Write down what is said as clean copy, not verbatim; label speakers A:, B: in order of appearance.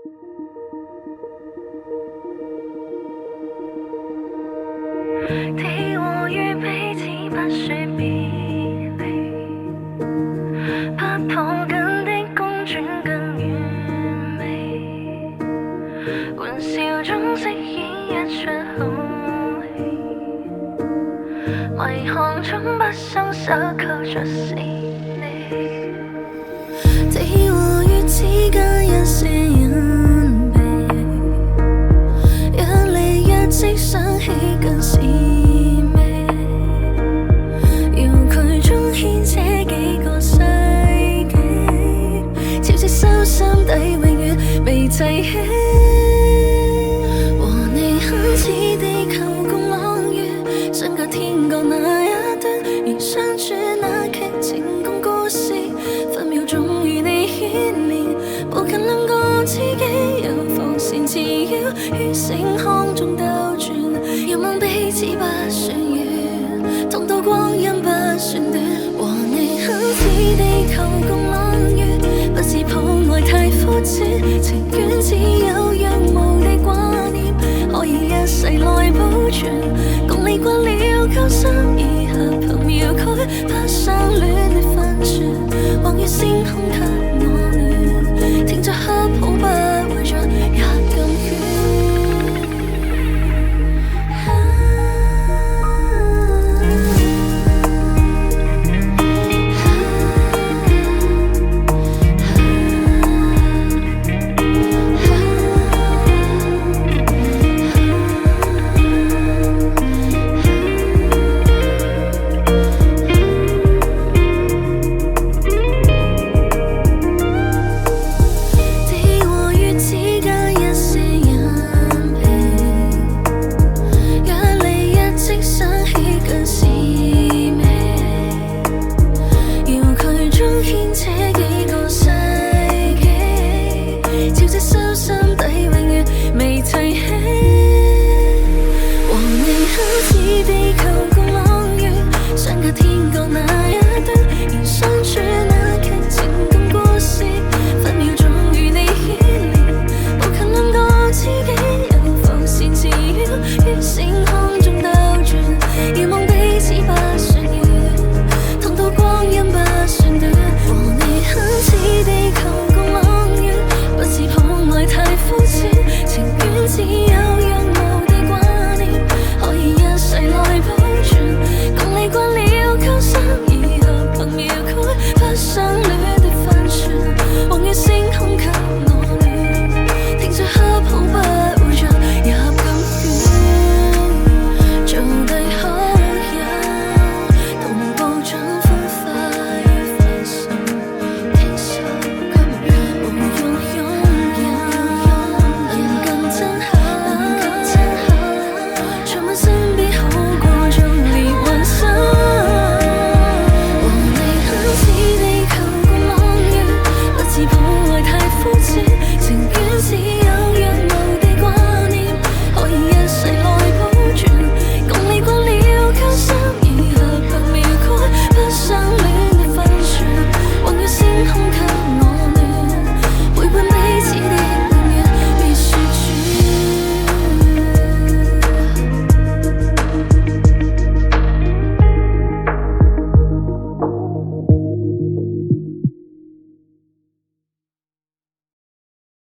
A: 替我預備似不說別離，怕抱緊的公轉更完美，玩笑中飾演一出好戲，迷航中不鬆手扣着死你，替我與之間一些隱秘，若離一即想起更是美，遙距中牽扯幾個世紀，悄悄收心底永遠未提起，和你很似地球共朗月，相隔天國那一端，而相處那劇情共故事，分秒鐘與你牽連，步近兩個知己又防纏纏繞於星空中兜轉，遙望彼此不算遠，痛到光陰不算短，和你很似地球共朗月，不是抱愛太膚淺，情願只有若無地掛念，可以一世來保存，共你慣了交心以合憑描繪，不相戀的帆船，橫越星空。